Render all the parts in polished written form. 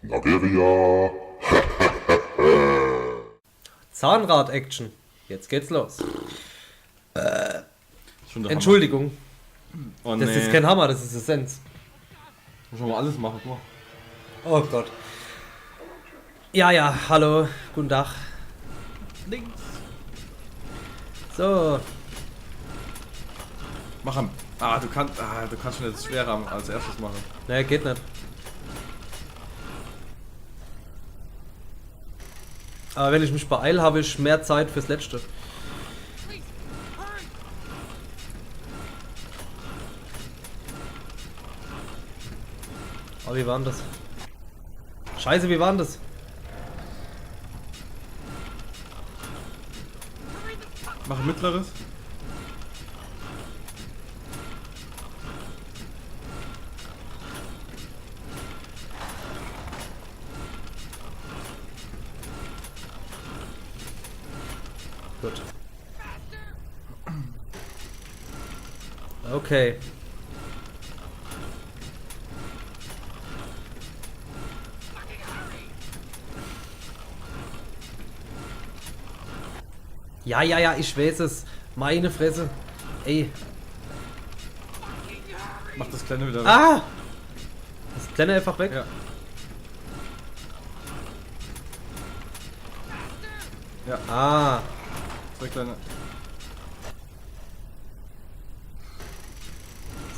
Nageria. Zahnrad-Action. Jetzt geht's los. Schon der Entschuldigung, Hammer. Oh, das ist kein Hammer, das ist Essenz. Muss man mal alles machen, guck mal. Oh Gott. Ja, hallo, guten Tag. Links. So, Mach am. Du kannst schon jetzt schwerer als erstes machen. ne, geht nicht. Aber wenn ich mich beeile, habe ich mehr Zeit fürs Letzte. Aber wie war denn das? Scheiße, wie war denn das? Mach ein mittleres. Gut. Okay. Ja, ich weiß es. Meine Fresse. Ey. Mach das kleine wieder weg. Ah! Das Kleine einfach weg. Ja. Ja, Ah. zwei kleine.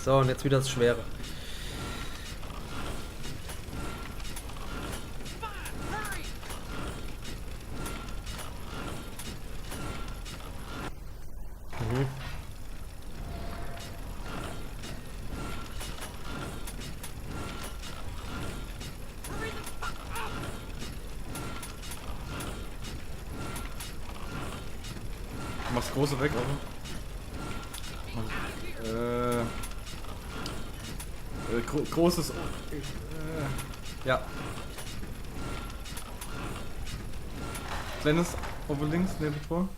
So, und jetzt wieder das Schwere. Mhm. Mach's große weg, oder? Großes. Ja. Kleines over links, neben vor.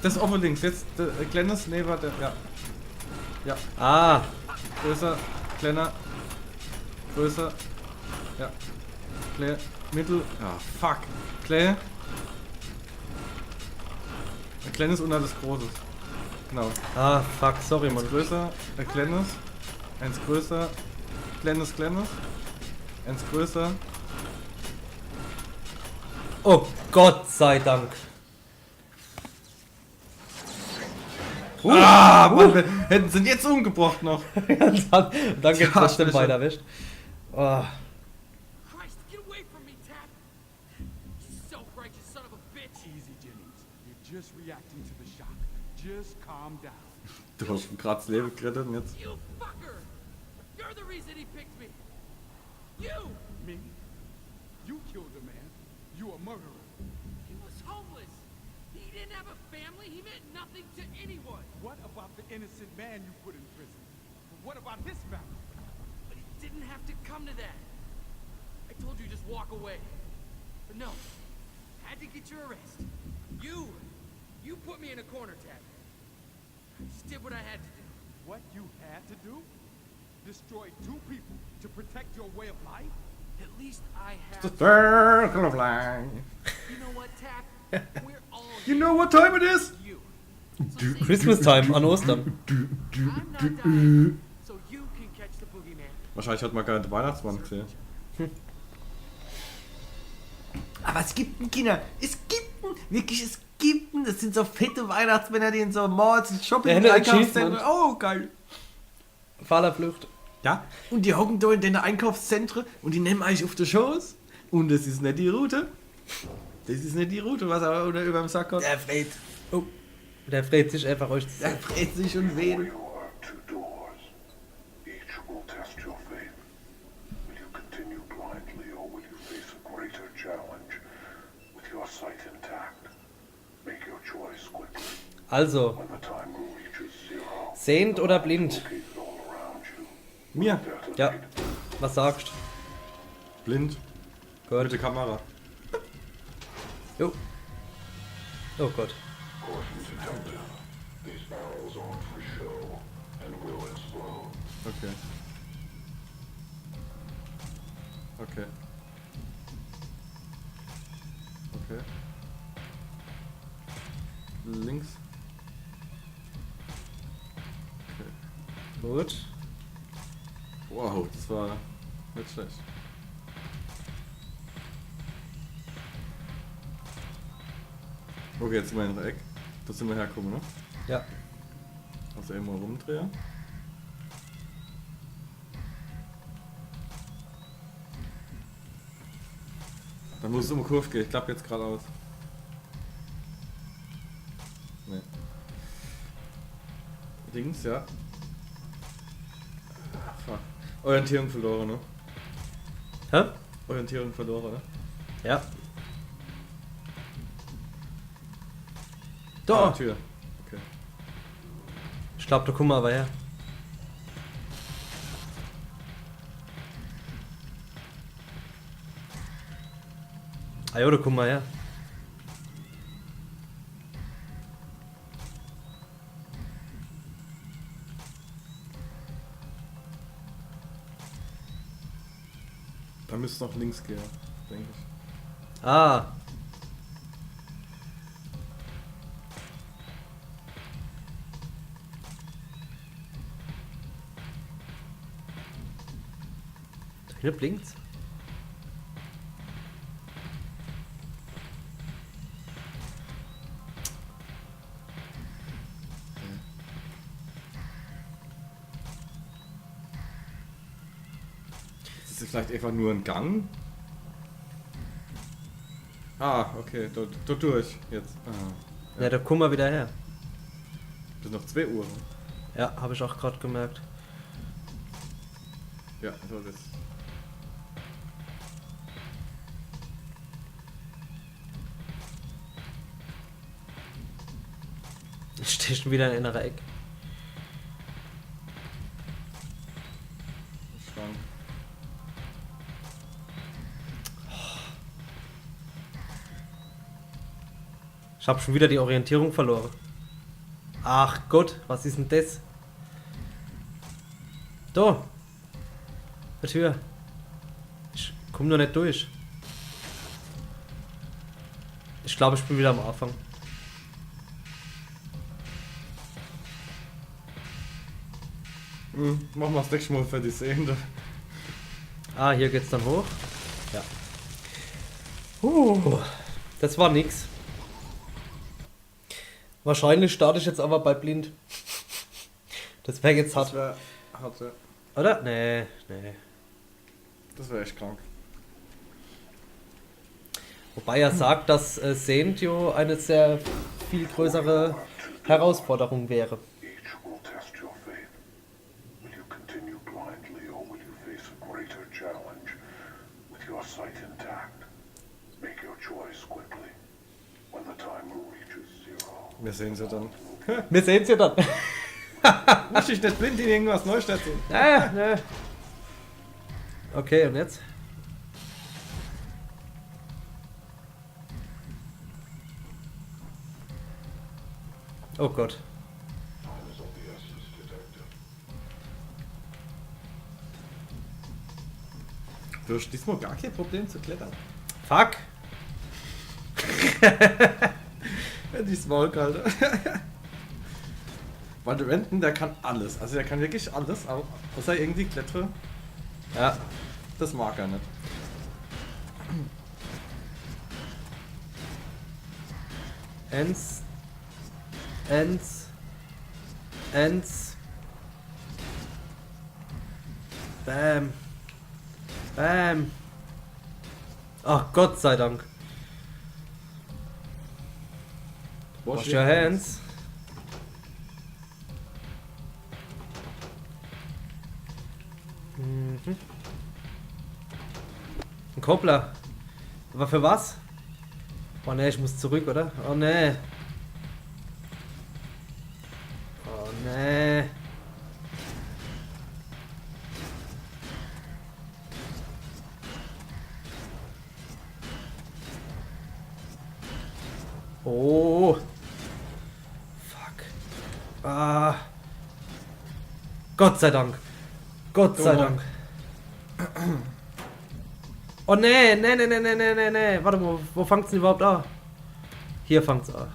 Das over links, jetzt kleines neben der. Ja. Ja. Ah. Größer, kleiner. Größer. Ja. Kleiner. Mittel. Ah, fuck. Kleine. Ein kleines und alles großes. Genau. Ah, fuck, sorry, Eins Mann. größer, ein kleines. Eins größer. Kleines. Eins größer. Oh Gott sei Dank. Mann, wir hätten sie jetzt umgebracht noch. dann geht's Ja, trotzdem bitte. weiter, wischt. Oh. Christ, get away from me, Tap! You self-righteous son of a bitch! Easy, Jennings. You're just reacting to the shock. Just calm down. Du hast schon gerade das Leben gerettet und jetzt. You fucker! You're the reason he picked me! You! Me? You killed a man. You a murderer. He was homeless! He didn't have a family, he meant nothing to anyone! What about the innocent man you put in prison? What about his family? But it didn't have to come to that! I told you just walk away. But no. Had to get your arrest. You put me in a corner, Tap. I just did what I had to do. What you had to do? Destroy two people to protect your way of life? At least I have... The circle of life. You know what, Tap? We're all You know what time it is? you. So say Christmas time an Ostern. I'm not dying, so you can catch the boogeyman. Wahrscheinlich hat man gar nicht Weihnachtsmann gesehen. Aber es gibt einen Kinder. Es gibt einen. Das sind so fette Weihnachtsmänner, die in so Malls, Shopping, Der hätte Einkaufszentren. Achievement. Oh, geil. Fahlerflucht. Ja, und die hocken da in den Einkaufszentren und die nehmen euch auf die Shows. Und das ist nicht die Route. Das ist nicht die Route, was er oder über dem Sack hat. Der fragt. Oh, Der freut sich einfach euch zu der sehen. fragt sich und wedelt. You are two doors. Each will test your faith. Will you continue blindly or will you face a greater challenge with your sight intact? Make your choice quickly. Also, When the time reaches zero, sehend oder blind? locate it all around you. Mir. Ja, was sagst Blind. du? Mit der Kamera. Jo. Oh Gott. According to Delta, these barrels Okay. Okay. Okay. Links. Okay. Gut. Wow, das war nicht schlecht. Okay, jetzt sind wir in der Eck. Da sind wir herkommen, ne? Ja. Also irgendwo rumdrehen. Dann muss es um die Kurve gehen. Ich klappe jetzt geradeaus. Nee. Links, ja. Fuck. Orientierung verloren, ne? Hä? Orientierung verloren, ne? Ja. Ah, Da! Tür. Okay. Ich glaube, da kommen wir aber her. Ah ja, da kommen wir her. Da müsste es noch links gehen, denke ich. Ah. Hier blinkt's. Ist das vielleicht einfach nur ein Gang? Ah, okay, dort durch jetzt. Ah. Ja, da kommen wir wieder her. Das sind noch 2 Uhr. Ja, habe ich auch gerade gemerkt. Ja, so das. Ich stehe schon wieder in innerer Eck. Schrank. Ich habe schon wieder die Orientierung verloren. Ach Gott, was ist denn das? Da! Die Tür. Ich komme noch nicht durch. Ich glaube, ich bin wieder am Anfang. Machen wir das nächste Mal für die Sehende. Ah, hier geht's dann hoch. Ja. Das war nix. Wahrscheinlich starte ich jetzt aber bei blind. Das wäre jetzt hart. wäre hart, ja. Oder? Nee, nee. Das wäre echt krank. Wobei er sagt, dass Sehend eine sehr viel größere Herausforderung wäre. Each will test your faith. Will you continue blindly or will you face a greater challenge with your sight intact? Make your choice quickly. When the timer reaches 0. Wir sehen sie dann. Wir sehen's ja dann. Lass dich nicht blind in irgendwas Neustädten. Nee. Okay, und jetzt? Oh Gott. Du hast diesmal gar kein Problem zu klettern. Fuck. Ja, die Small, Alter. Weil der Renton, der kann alles. Also der kann wirklich alles, auch außer irgendwie Klettere. Ja. Das mag er nicht. Ends. Bam. Bam. Ach, Gott sei Dank. Wash your hands. Mhm. Ein Koppler. Aber für was? Oh ne, ich muss zurück, oder? Oh ne. Oh ne. Oh. Fuck. Ah. Gott sei Dank. Gott sei Oh. Dank. Oh nee. Warte mal, wo fängt's denn überhaupt an? Hier fängt's an.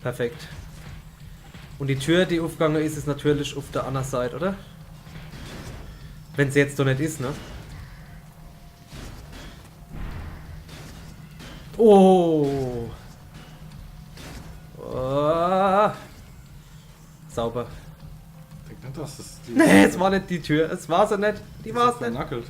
Perfekt. Und die Tür, die aufgegangen ist, ist natürlich auf der anderen Seite, oder? Wenn sie jetzt doch nicht ist, ne? Oh. Oh. Sauber. Ich denke nicht, dass das die Nee, es war nicht die Tür. Es war sie nicht. Die war es nicht. vernackelt.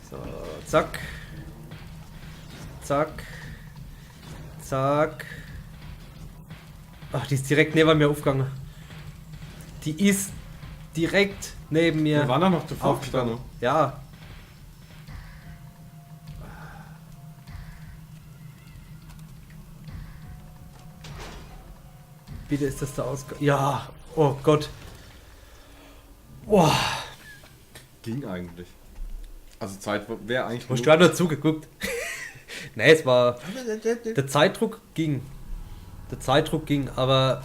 So, zack. Zack. Zack. Ach, die ist direkt neben mir aufgegangen. Die ist direkt neben mir Wir waren doch noch davor aufgegangen. gestanden. Ja. Bitte ist das da ausgegangen. Ja. Oh Gott. Boah. Ging eigentlich. Also Zeit wäre eigentlich. Hast du auch nur zugeguckt? Nee, es war. Der Zeitdruck ging. Der Zeitdruck ging, aber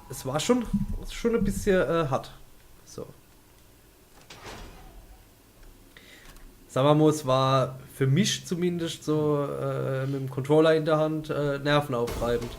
es war schon ein bisschen hart. So. Sagen wir mal, es war für mich zumindest so mit dem Controller in der Hand nervenaufreibend.